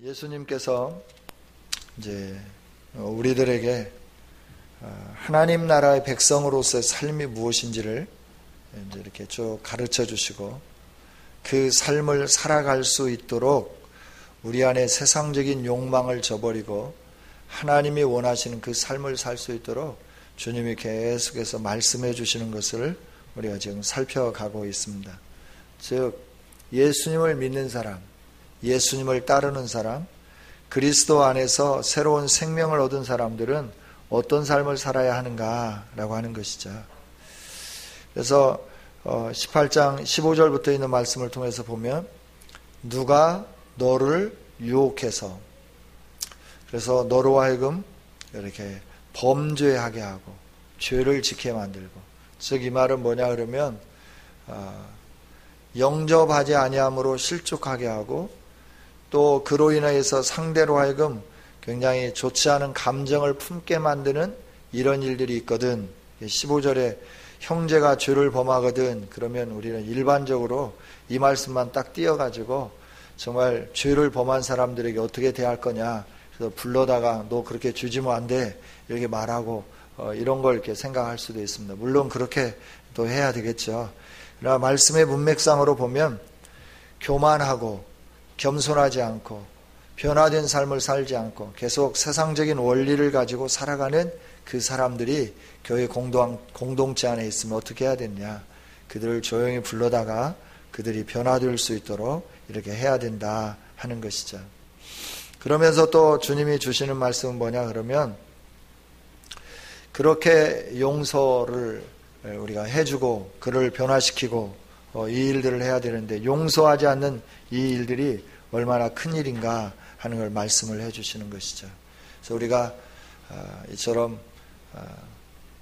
예수님께서 이제 우리들에게 하나님 나라의 백성으로서의 삶이 무엇인지를 이제 이렇게 쭉 가르쳐 주시고 그 삶을 살아갈 수 있도록 우리 안에 세상적인 욕망을 저버리고 하나님이 원하시는 그 삶을 살 수 있도록 주님이 계속해서 말씀해 주시는 것을 우리가 지금 살펴가고 있습니다. 즉 예수님을 믿는 사람, 예수님을 따르는 사람, 그리스도 안에서 새로운 생명을 얻은 사람들은 어떤 삶을 살아야 하는가라고 하는 것이죠. 그래서 18장 15절부터 있는 말씀을 통해서 보면 누가 너를 유혹해서 그래서 너로 하여금 이렇게 범죄하게 하고 죄를 지게 만들고, 즉 이 말은 뭐냐 그러면 영접하지 아니함으로 실족하게 하고 또 그로 인해서 상대로 하여금 굉장히 좋지 않은 감정을 품게 만드는 이런 일들이 있거든. 15절에 형제가 죄를 범하거든 그러면 우리는 일반적으로 이 말씀만 딱 띄어가지고 정말 죄를 범한 사람들에게 어떻게 대할 거냐, 그래서 불러다가 너 그렇게 죄지면 안 돼 이렇게 말하고 이런 걸 이렇게 생각할 수도 있습니다. 물론 그렇게 또 해야 되겠죠. 그러나 말씀의 문맥상으로 보면 교만하고 겸손하지 않고 변화된 삶을 살지 않고 계속 세상적인 원리를 가지고 살아가는 그 사람들이 교회 공동체 안에 있으면 어떻게 해야 되냐, 그들을 조용히 불러다가 그들이 변화될 수 있도록 이렇게 해야 된다 하는 것이죠. 그러면서 또 주님이 주시는 말씀은 뭐냐 그러면 그렇게 용서를 우리가 해주고 그를 변화시키고 이 일들을 해야 되는데 용서하지 않는 이 일들이 얼마나 큰 일인가 하는 걸 말씀을 해주시는 것이죠. 그래서 우리가 이처럼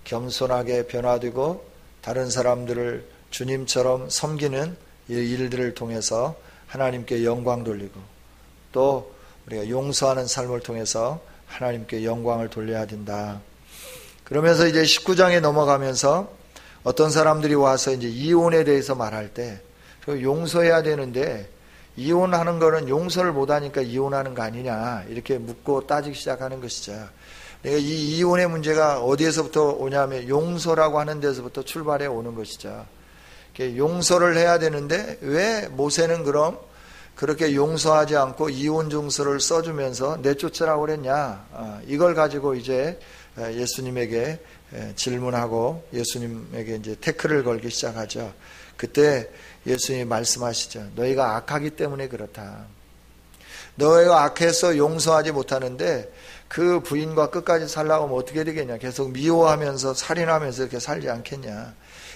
겸손하게 변화되고 다른 사람들을 주님처럼 섬기는 이 일들을 통해서 하나님께 영광 돌리고 또 우리가 용서하는 삶을 통해서 하나님께 영광을 돌려야 된다. 그러면서 이제 19장에 넘어가면서 어떤 사람들이 와서 이제 이혼에 대해서 말할 때 용서해야 되는데 이혼하는 거는 용서를 못하니까 이혼하는 거 아니냐 이렇게 묻고 따지기 시작하는 것이죠. 그러니까 이 이혼의 문제가 어디에서부터 오냐면 용서라고 하는 데서부터 출발해 오는 것이죠. 용서를 해야 되는데 왜 모세는 그럼 그렇게 용서하지 않고 이혼 증서를 써주면서 내쫓으라고 그랬냐, 이걸 가지고 이제 예수님에게 질문하고 예수님에게 이제 태클을 걸기 시작하죠. 그때 예수님이 말씀하시죠. 너희가 악하기 때문에 그렇다. 너희가 악해서 용서하지 못하는데 그 부인과 끝까지 살라고 하면 어떻게 되겠냐. 계속 미워하면서 살인하면서 이렇게 살지 않겠냐.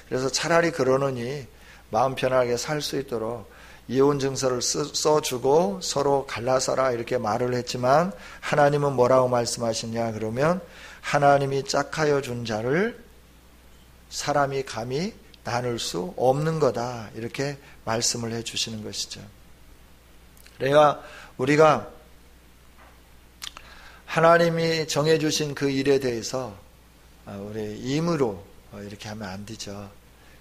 그래서 차라리 그러느니 마음 편하게 살 수 있도록 이혼 증서를 써주고 서로 갈라서라 이렇게 말을 했지만 하나님은 뭐라고 말씀하시냐 그러면 하나님이 짝하여 준 자를 사람이 감히 나눌 수 없는 거다 이렇게 말씀을 해 주시는 것이죠. 그러니까 우리가 하나님이 정해 주신 그 일에 대해서 우리 임의로 이렇게 하면 안 되죠.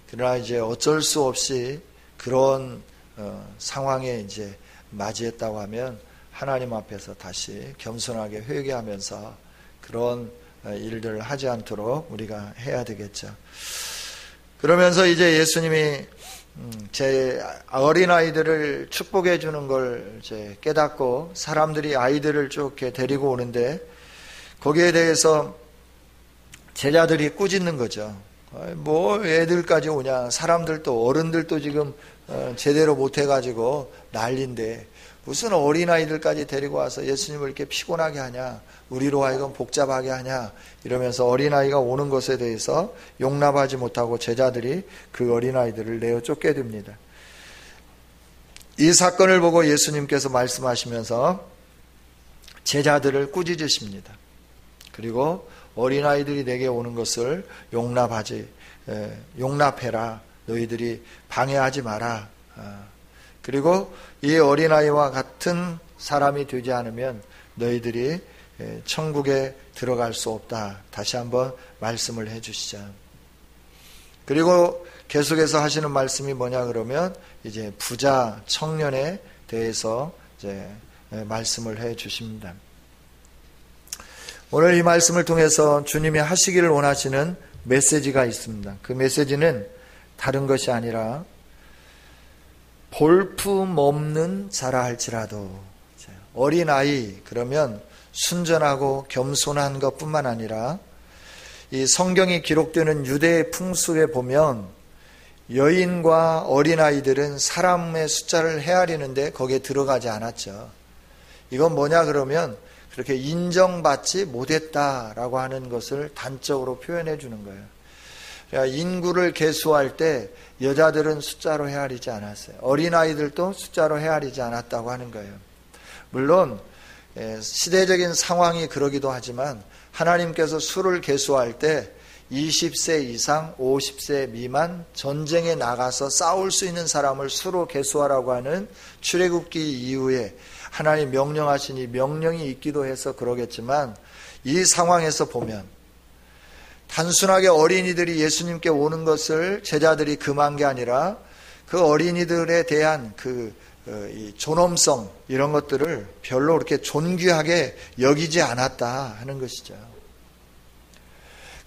그러나 이제 어쩔 수 없이 그런 상황에 이제 맞이했다고 하면 하나님 앞에서 다시 겸손하게 회개하면서 그런 일들을 하지 않도록 우리가 해야 되겠죠. 그러면서 이제 예수님이 제 어린아이들을 축복해 주는 걸 이제 깨닫고 사람들이 아이들을 쭉 이렇게 데리고 오는데 거기에 대해서 제자들이 꾸짖는 거죠. 뭐 애들까지 오냐, 사람들도 어른들도 지금 제대로 못해가지고 난리인데 무슨 어린아이들까지 데리고 와서 예수님을 이렇게 피곤하게 하냐, 우리로 하여금 복잡하게 하냐 이러면서 어린아이가 오는 것에 대해서 용납하지 못하고 제자들이 그 어린아이들을 내어 쫓게 됩니다. 이 사건을 보고 예수님께서 말씀하시면서 제자들을 꾸짖으십니다. 그리고 어린아이들이 내게 오는 것을 용납해라. 너희들이 방해하지 마라. 그리고 이 어린아이와 같은 사람이 되지 않으면 너희들이 천국에 들어갈 수 없다. 다시 한번 말씀을 해 주시죠. 그리고 계속해서 하시는 말씀이 뭐냐 그러면 이제 부자 청년에 대해서 이제 말씀을 해 주십니다. 오늘 이 말씀을 통해서 주님이 하시기를 원하시는 메시지가 있습니다. 그 메시지는 다른 것이 아니라 볼품없는 자라 할지라도, 어린아이 그러면 순전하고 겸손한 것뿐만 아니라 이 성경이 기록되는 유대의 풍습에 보면 여인과 어린아이들은 사람의 숫자를 헤아리는데 거기에 들어가지 않았죠. 이건 뭐냐 그러면 그렇게 인정받지 못했다라고 하는 것을 단적으로 표현해 주는 거예요. 그러니까 인구를 계수할 때 여자들은 숫자로 헤아리지 않았어요. 어린아이들도 숫자로 헤아리지 않았다고 하는 거예요. 물론 시대적인 상황이 그러기도 하지만 하나님께서 수를 계수할 때 20세 이상 50세 미만 전쟁에 나가서 싸울 수 있는 사람을 수로 계수하라고 하는 출애굽기 이후에 하나님 명령하신 이 명령이 있기도 해서 그러겠지만, 이 상황에서 보면 단순하게 어린이들이 예수님께 오는 것을 제자들이 금한 게 아니라 그 어린이들에 대한 이 존엄성 이런 것들을 별로 그렇게 존귀하게 여기지 않았다 하는 것이죠.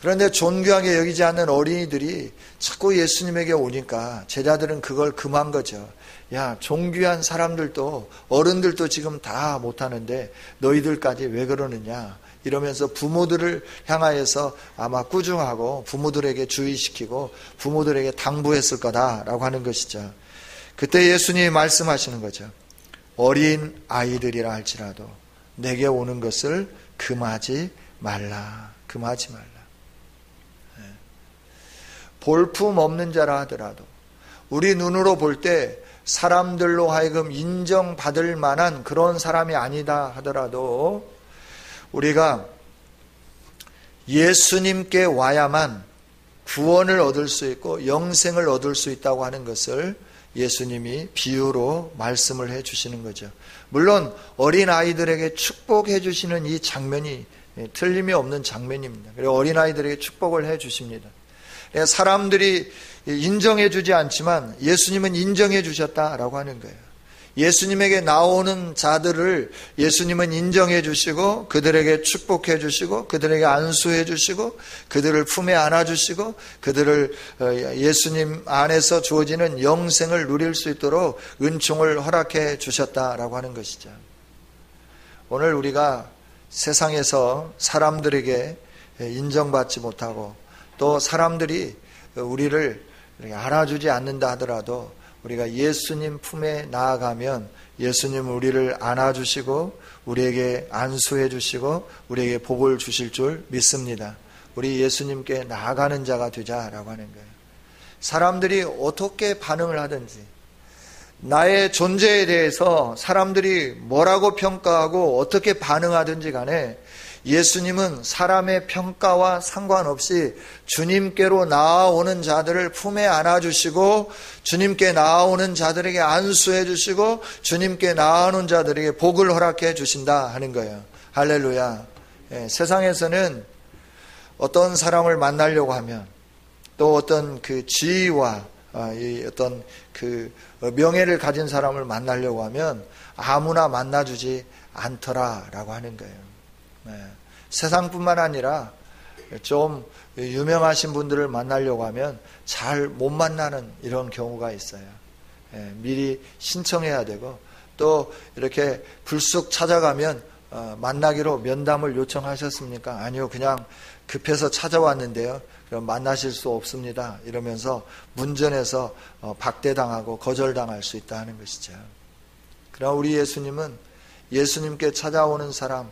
그런데 존귀하게 여기지 않는 어린이들이 자꾸 예수님에게 오니까 제자들은 그걸 금한 거죠. 야, 존귀한 사람들도 어른들도 지금 다 못하는데 너희들까지 왜 그러느냐 이러면서 부모들을 향하여서 아마 꾸중하고 부모들에게 주의시키고 부모들에게 당부했을 거다라고 하는 것이죠. 그때 예수님이 말씀하시는 거죠. 어린 아이들이라 할지라도 내게 오는 것을 금하지 말라. 금하지 말라. 볼품 없는 자라 하더라도 우리 눈으로 볼 때 사람들로 하여금 인정받을 만한 그런 사람이 아니다 하더라도 우리가 예수님께 와야만 구원을 얻을 수 있고 영생을 얻을 수 있다고 하는 것을 예수님이 비유로 말씀을 해 주시는 거죠. 물론 어린아이들에게 축복해 주시는 이 장면이 틀림이 없는 장면입니다. 그리고 어린아이들에게 축복을 해 주십니다. 사람들이 인정해 주지 않지만 예수님은 인정해 주셨다라고 하는 거예요. 예수님에게 나오는 자들을 예수님은 인정해 주시고 그들에게 축복해 주시고 그들에게 안수해 주시고 그들을 품에 안아 주시고 그들을 예수님 안에서 주어지는 영생을 누릴 수 있도록 은총을 허락해 주셨다라고 하는 것이죠. 오늘 우리가 세상에서 사람들에게 인정받지 못하고 또 사람들이 우리를 알아주지 않는다 하더라도 우리가 예수님 품에 나아가면 예수님은 우리를 안아주시고 우리에게 안수해 주시고 우리에게 복을 주실 줄 믿습니다. 우리 예수님께 나아가는 자가 되자라고 하는 거예요. 사람들이 어떻게 반응을 하든지 나의 존재에 대해서 사람들이 뭐라고 평가하고 어떻게 반응하든지 간에 예수님은 사람의 평가와 상관없이 주님께로 나아오는 자들을 품에 안아주시고 주님께 나아오는 자들에게 안수해 주시고 주님께 나아오는 자들에게 복을 허락해 주신다 하는 거예요. 할렐루야. 세상에서는 어떤 사람을 만나려고 하면 또 어떤 그 지위와 어떤 그 명예를 가진 사람을 만나려고 하면 아무나 만나주지 않더라라고 하는 거예요. 세상뿐만 아니라 좀 유명하신 분들을 만나려고 하면 잘 못 만나는 이런 경우가 있어요. 미리 신청해야 되고 또 이렇게 불쑥 찾아가면 만나기로 면담을 요청하셨습니까? 아니요, 그냥 급해서 찾아왔는데요. 그럼 만나실 수 없습니다. 이러면서 문전에서 박대당하고 거절당할 수 있다 하는 것이죠. 그러나 우리 예수님은 예수님께 찾아오는 사람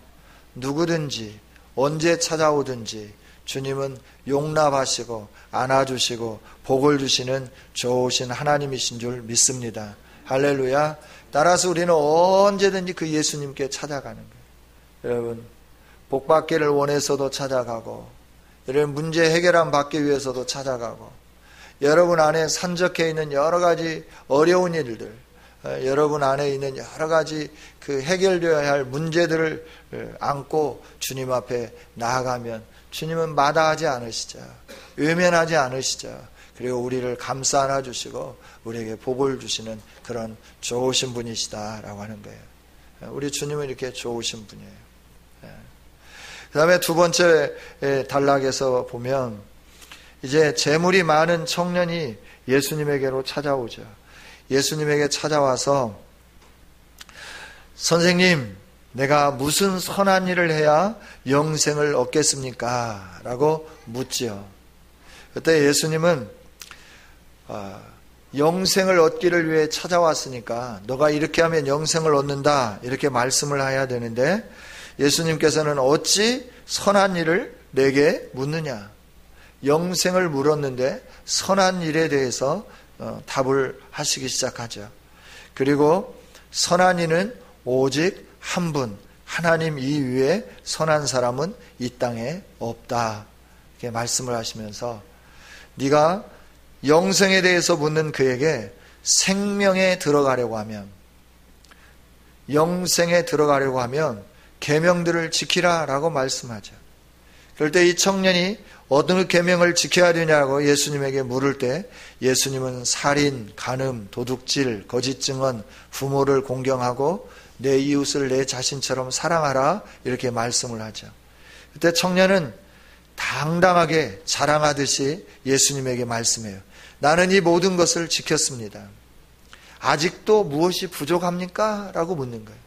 누구든지 언제 찾아오든지 주님은 용납하시고 안아주시고 복을 주시는 좋으신 하나님이신 줄 믿습니다. 할렐루야. 따라서 우리는 언제든지 그 예수님께 찾아가는 거예요. 여러분, 복받기를 원해서도 찾아가고 여러분 문제 해결함 받기 위해서도 찾아가고 여러분 안에 산적해 있는 여러 가지 어려운 일들 여러분 안에 있는 여러 가지 그 해결되어야 할 문제들을 안고 주님 앞에 나아가면 주님은 마다하지 않으시죠. 외면하지 않으시죠. 그리고 우리를 감싸 안아주시고 우리에게 복을 주시는 그런 좋으신 분이시다라고 하는 거예요. 우리 주님은 이렇게 좋으신 분이에요. 그 다음에 두 번째 단락에서 보면 이제 재물이 많은 청년이 예수님에게로 찾아오죠. 예수님에게 찾아와서 선생님, 내가 무슨 선한 일을 해야 영생을 얻겠습니까? 라고 묻지요. 그때 예수님은 영생을 얻기를 위해 찾아왔으니까 너가 이렇게 하면 영생을 얻는다 이렇게 말씀을 해야 되는데 예수님께서는 어찌 선한 일을 내게 묻느냐? 영생을 물었는데 선한 일에 대해서 답을 하시기 시작하죠. 그리고 선한 이는 오직 한 분, 하나님 이외에 선한 사람은 이 땅에 없다 이렇게 말씀을 하시면서 네가 영생에 대해서 묻는 그에게 생명에 들어가려고 하면, 영생에 들어가려고 하면 계명들을 지키라 라고 말씀하죠. 그럴 때 이 청년이 어느 계명을 지켜야 되냐고 예수님에게 물을 때 예수님은 살인, 간음, 도둑질, 거짓 증언, 부모를 공경하고 내 이웃을 내 자신처럼 사랑하라 이렇게 말씀을 하죠. 그때 청년은 당당하게 자랑하듯이 예수님에게 말씀해요. 나는 이 모든 것을 지켰습니다. 아직도 무엇이 부족합니까? 라고 묻는 거예요.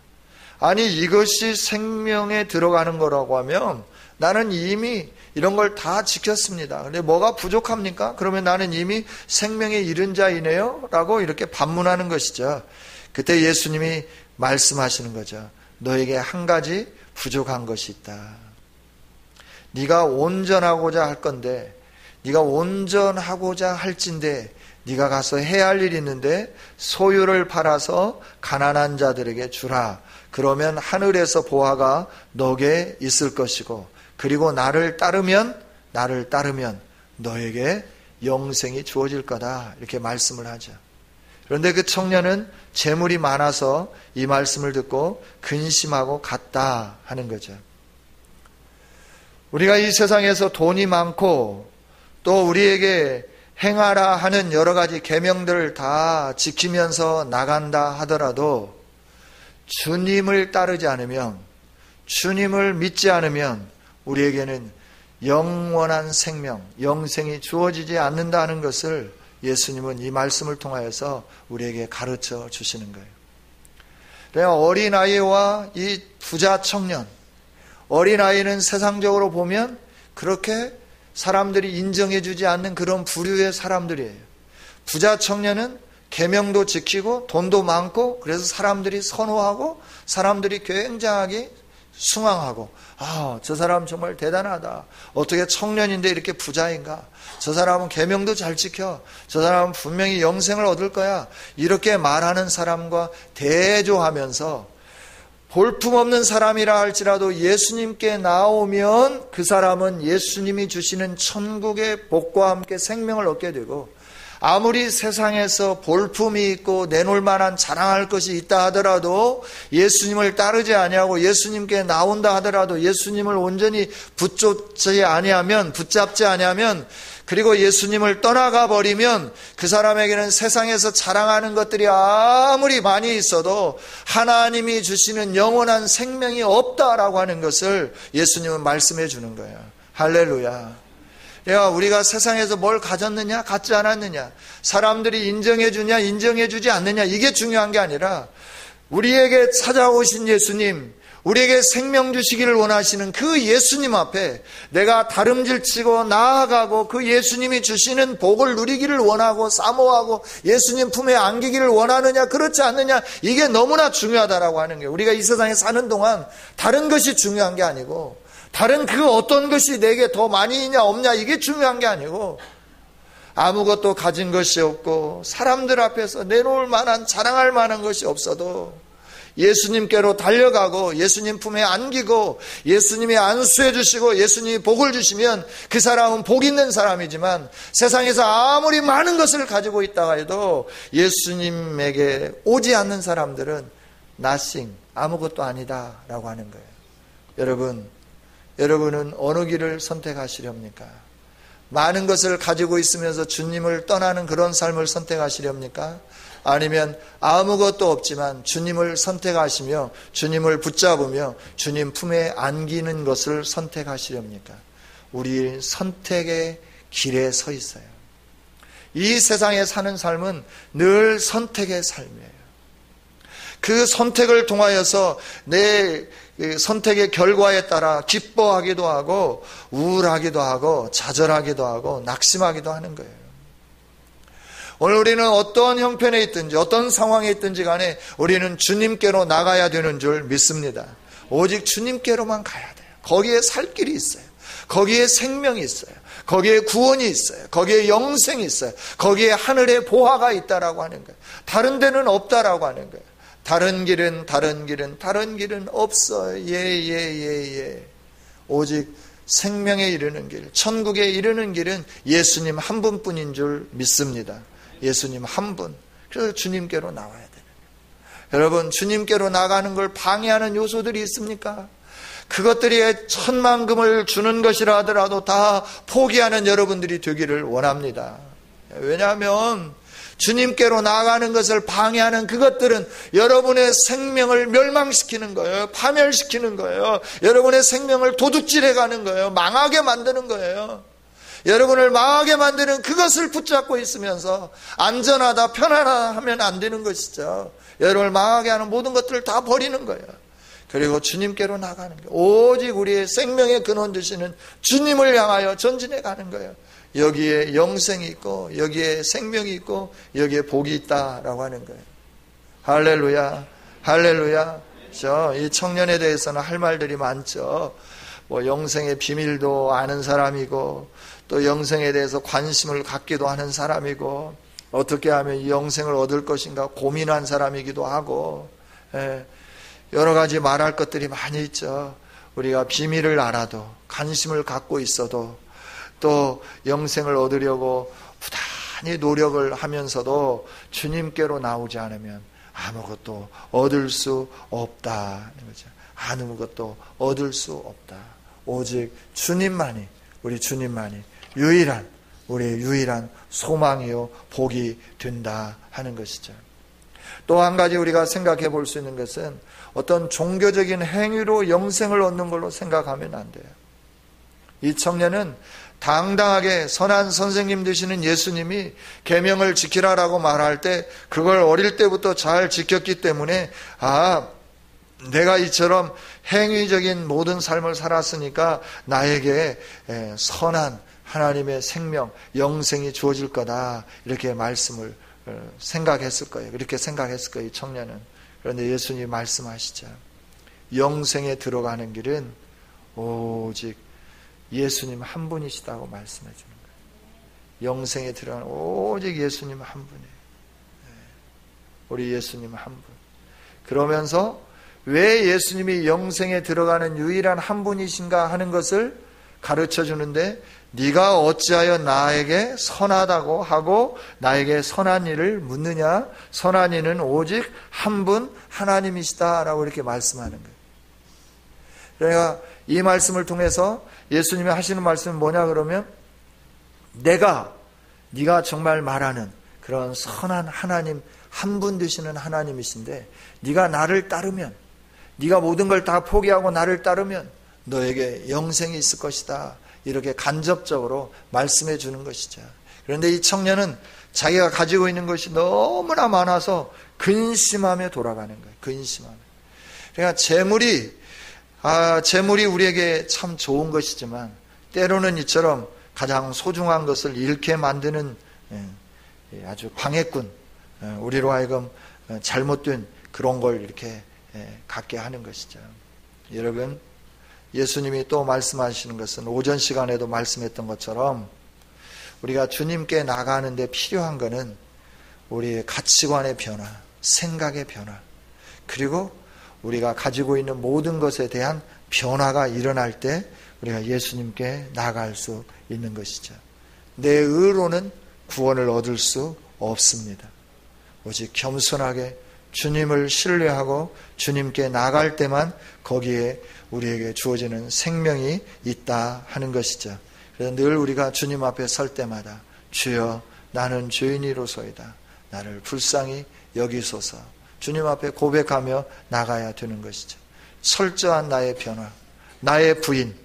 아니 이것이 생명에 들어가는 거라고 하면 나는 이미 이런 걸 다 지켰습니다. 근데 뭐가 부족합니까? 그러면 나는 이미 생명에 이른 자이네요? 라고 이렇게 반문하는 것이죠. 그때 예수님이 말씀하시는 거죠. 너에게 한 가지 부족한 것이 있다. 네가 온전하고자 할 건데, 네가 온전하고자 할진데 네가 가서 해야 할 일이 있는데 소유를 팔아서 가난한 자들에게 주라. 그러면 하늘에서 보화가 너에게 있을 것이고 그리고 나를 따르면 너에게 영생이 주어질 거다 이렇게 말씀을 하죠. 그런데 그 청년은 재물이 많아서 이 말씀을 듣고 근심하고 갔다 하는 거죠. 우리가 이 세상에서 돈이 많고 또 우리에게 행하라 하는 여러 가지 계명들을 다 지키면서 나간다 하더라도 주님을 따르지 않으면, 주님을 믿지 않으면 우리에게는 영원한 생명, 영생이 주어지지 않는다는 것을 예수님은 이 말씀을 통하여서 우리에게 가르쳐 주시는 거예요. 그래야 어린아이와 이 부자 청년, 어린아이는 세상적으로 보면 그렇게 사람들이 인정해 주지 않는 그런 부류의 사람들이에요. 부자 청년은 계명도 지키고 돈도 많고 그래서 사람들이 선호하고 사람들이 굉장하게 숭앙하고 저 사람 정말 대단하다. 어떻게 청년인데 이렇게 부자인가? 저 사람은 계명도 잘 지켜. 저 사람은 분명히 영생을 얻을 거야. 이렇게 말하는 사람과 대조하면서 볼품없는 사람이라 할지라도 예수님께 나오면 그 사람은 예수님이 주시는 천국의 복과 함께 생명을 얻게 되고 아무리 세상에서 볼품이 있고 내놓을 만한 자랑할 것이 있다 하더라도 예수님을 따르지 아니하고 예수님께 나온다 하더라도 예수님을 온전히 붙잡지 아니하면 그리고 예수님을 떠나가 버리면 그 사람에게는 세상에서 자랑하는 것들이 아무리 많이 있어도 하나님이 주시는 영원한 생명이 없다라고 하는 것을 예수님은 말씀해 주는 거예요. 할렐루야. 우리가 세상에서 뭘 가졌느냐, 갖지 않았느냐, 사람들이 인정해 주냐, 인정해 주지 않느냐, 이게 중요한 게 아니라 우리에게 찾아오신 예수님, 우리에게 생명 주시기를 원하시는 그 예수님 앞에 내가 다름질치고 나아가고 그 예수님이 주시는 복을 누리기를 원하고 사모하고 예수님 품에 안기기를 원하느냐, 그렇지 않느냐, 이게 너무나 중요하다라고 하는 거예요. 우리가 이 세상에 사는 동안 다른 것이 중요한 게 아니고 다른 그 어떤 것이 내게 더 많이 있냐 없냐 이게 중요한 게 아니고 아무것도 가진 것이 없고 사람들 앞에서 내놓을 만한 자랑할 만한 것이 없어도 예수님께로 달려가고 예수님 품에 안기고 예수님이 안수해 주시고 예수님이 복을 주시면 그 사람은 복 있는 사람이지만 세상에서 아무리 많은 것을 가지고 있다 해도 예수님에게 오지 않는 사람들은 nothing, 아무것도 아니다라고 하는 거예요. 여러분은 어느 길을 선택하시렵니까? 많은 것을 가지고 있으면서 주님을 떠나는 그런 삶을 선택하시렵니까? 아니면 아무것도 없지만 주님을 선택하시며 주님을 붙잡으며 주님 품에 안기는 것을 선택하시렵니까? 우리 선택의 길에 서 있어요. 이 세상에 사는 삶은 늘 선택의 삶이에요. 그 선택을 통하여서 내 선택의 결과에 따라 기뻐하기도 하고 우울하기도 하고 좌절하기도 하고 낙심하기도 하는 거예요. 오늘 우리는 어떤 형편에 있든지 어떤 상황에 있든지 간에 우리는 주님께로 나가야 되는 줄 믿습니다. 오직 주님께로만 가야 돼요. 거기에 살 길이 있어요. 거기에 생명이 있어요. 거기에 구원이 있어요. 거기에 영생이 있어요. 거기에 하늘의 보화가 있다라고 하는 거예요. 다른 데는 없다라고 하는 거예요. 다른 길은 없어요. 예. 오직 생명에 이르는 길, 천국에 이르는 길은 예수님 한 분뿐인 줄 믿습니다. 예수님 한 분. 그래서 주님께로 나와야 되는 거예요. 여러분, 주님께로 나가는 걸 방해하는 요소들이 있습니까? 그것들이 천만금을 주는 것이라 하더라도 다 포기하는 여러분들이 되기를 원합니다. 왜냐하면 주님께로 나아가는 것을 방해하는 그것들은 여러분의 생명을 멸망시키는 거예요. 파멸시키는 거예요. 여러분의 생명을 도둑질해가는 거예요. 망하게 만드는 거예요. 여러분을 망하게 만드는 그것을 붙잡고 있으면서 안전하다 편안하다 하면 안 되는 것이죠. 여러분을 망하게 하는 모든 것들을 다 버리는 거예요. 그리고 주님께로 나가는 거예요. 오직 우리의 생명의 근원 되시는 주님을 향하여 전진해 가는 거예요. 여기에 영생이 있고 여기에 생명이 있고 여기에 복이 있다라고 하는 거예요. 할렐루야, 할렐루야. 이 청년에 대해서는 할 말들이 많죠. 영생의 비밀도 아는 사람이고 또 영생에 대해서 관심을 갖기도 하는 사람이고 어떻게 하면 이 영생을 얻을 것인가 고민한 사람이기도 하고 여러 가지 말할 것들이 많이 있죠. 우리가 비밀을 알아도 관심을 갖고 있어도 또 영생을 얻으려고 부단히 노력을 하면서도 주님께로 나오지 않으면 아무것도 얻을 수 없다는 거죠. 아무것도 얻을 수 없다. 오직 주님만이, 우리 주님만이 우리의 유일한 소망이요 복이 된다 하는 것이죠. 또 한 가지 우리가 생각해 볼 수 있는 것은 어떤 종교적인 행위로 영생을 얻는 걸로 생각하면 안 돼요. 이 청년은 당당하게 선한 선생님 되시는 예수님이 계명을 지키라라고 말할 때 그걸 어릴 때부터 잘 지켰기 때문에 내가 이처럼 행위적인 모든 삶을 살았으니까 나에게 선한 하나님의 생명, 영생이 주어질 거다 이렇게 말씀을 생각했을 거예요. 그렇게 생각했을 거예요, 이 청년은. 그런데 예수님이 말씀하시죠. 영생에 들어가는 길은 오직 예수님 한 분이시다고 말씀해 주는 거예요. 영생에 들어가는 오직 예수님 한 분이에요. 우리 예수님 한 분. 그러면서 왜 예수님이 영생에 들어가는 유일한 한 분이신가 하는 것을 가르쳐 주는데 네가 어찌하여 나에게 선하다고 하고 나에게 선한 일을 묻느냐? 선한 이는 오직 한 분 하나님이시다라고 이렇게 말씀하는 거예요. 그러니까 이 말씀을 통해서 예수님이 하시는 말씀은 뭐냐 그러면 네가 정말 말하는 그런 선한 하나님 한 분 되시는 하나님이신데 네가 나를 따르면 네가 모든 걸 다 포기하고 나를 따르면 너에게 영생이 있을 것이다. 이렇게 간접적으로 말씀해 주는 것이죠. 그런데 이 청년은 자기가 가지고 있는 것이 너무나 많아서 근심하며 돌아가는 거예요. 근심하며. 그러니까 재물이 우리에게 참 좋은 것이지만 때로는 이처럼 가장 소중한 것을 잃게 만드는 아주 방해꾼, 우리로 하여금 잘못된 그런 걸 이렇게 갖게 하는 것이죠. 여러분, 예수님이 또 말씀하시는 것은 오전 시간에도 말씀했던 것처럼 우리가 주님께 나가는데 필요한 것은 우리의 가치관의 변화, 생각의 변화, 그리고 우리가 가지고 있는 모든 것에 대한 변화가 일어날 때 우리가 예수님께 나갈 수 있는 것이죠. 내 의로는 구원을 얻을 수 없습니다. 오직 겸손하게 주님을 신뢰하고 주님께 나갈 때만 거기에 우리에게 주어지는 생명이 있다 하는 것이죠. 그래서 늘 우리가 주님 앞에 설 때마다 주여 나는 죄인이로소이다. 나를 불쌍히 여기소서. 주님 앞에 고백하며 나가야 되는 것이죠. 철저한 나의 변화, 나의 부인,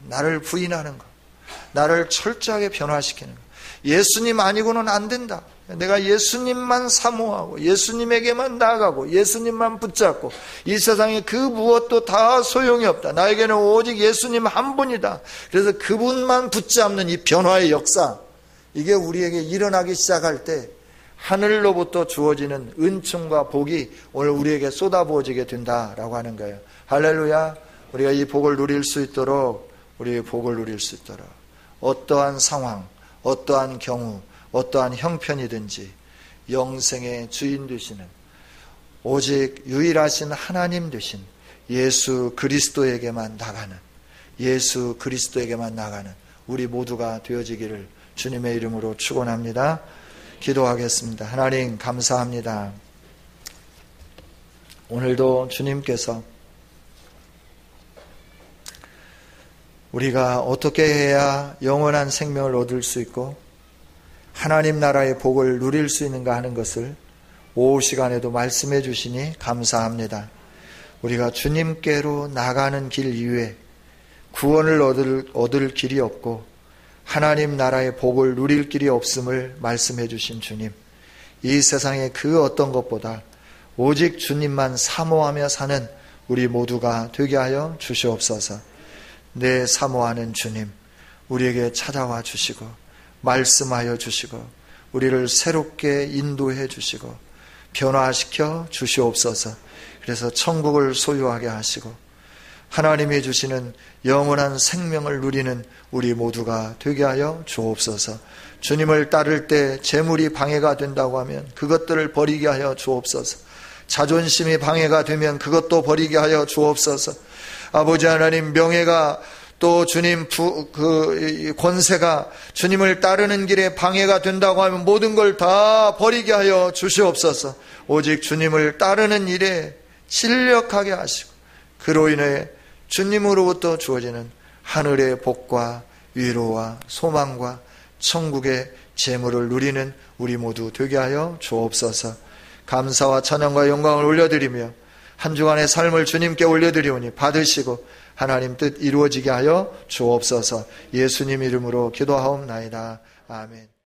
나를 부인하는 것, 나를 철저하게 변화시키는 것. 예수님 아니고는 안 된다. 내가 예수님만 사모하고 예수님에게만 나아가고 예수님만 붙잡고 이 세상에 그 무엇도 다 소용이 없다. 나에게는 오직 예수님 한 분이다. 그래서 그분만 붙잡는 이 변화의 역사, 이게 우리에게 일어나기 시작할 때 하늘로부터 주어지는 은총과 복이 오늘 우리에게 쏟아부어지게 된다라고 하는 거예요. 할렐루야. 우리가 이 복을 누릴 수 있도록, 우리의 복을 누릴 수 있도록 어떠한 상황, 어떠한 경우, 어떠한 형편이든지 영생의 주인 되시는 오직 유일하신 하나님 되신 예수 그리스도에게만 나가는, 예수 그리스도에게만 나가는 우리 모두가 되어지기를 주님의 이름으로 축원합니다. 기도하겠습니다. 하나님 감사합니다. 오늘도 주님께서 우리가 어떻게 해야 영원한 생명을 얻을 수 있고 하나님 나라의 복을 누릴 수 있는가 하는 것을 오후 시간에도 말씀해 주시니 감사합니다. 우리가 주님께로 나가는 길 이외에 구원을 얻을 길이 없고 하나님 나라의 복을 누릴 길이 없음을 말씀해 주신 주님, 이 세상의 그 어떤 것보다 오직 주님만 사모하며 사는 우리 모두가 되게 하여 주시옵소서. 내 사모하는 주님, 우리에게 찾아와 주시고 말씀하여 주시고 우리를 새롭게 인도해 주시고 변화시켜 주시옵소서. 그래서 천국을 소유하게 하시고 하나님이 주시는 영원한 생명을 누리는 우리 모두가 되게 하여 주옵소서. 주님을 따를 때 재물이 방해가 된다고 하면 그것들을 버리게 하여 주옵소서. 자존심이 방해가 되면 그것도 버리게 하여 주옵소서. 아버지 하나님, 명예가 또 주님 권세가 주님을 따르는 길에 방해가 된다고 하면 모든 걸 다 버리게 하여 주시옵소서. 오직 주님을 따르는 일에 신력하게 하시고 그로 인해 주님으로부터 주어지는 하늘의 복과 위로와 소망과 천국의 재물을 누리는 우리 모두 되게 하여 주옵소서. 감사와 찬양과 영광을 올려드리며 한 주간의 삶을 주님께 올려드리오니 받으시고 하나님 뜻 이루어지게 하여 주옵소서. 예수님 이름으로 기도하옵나이다. 아멘.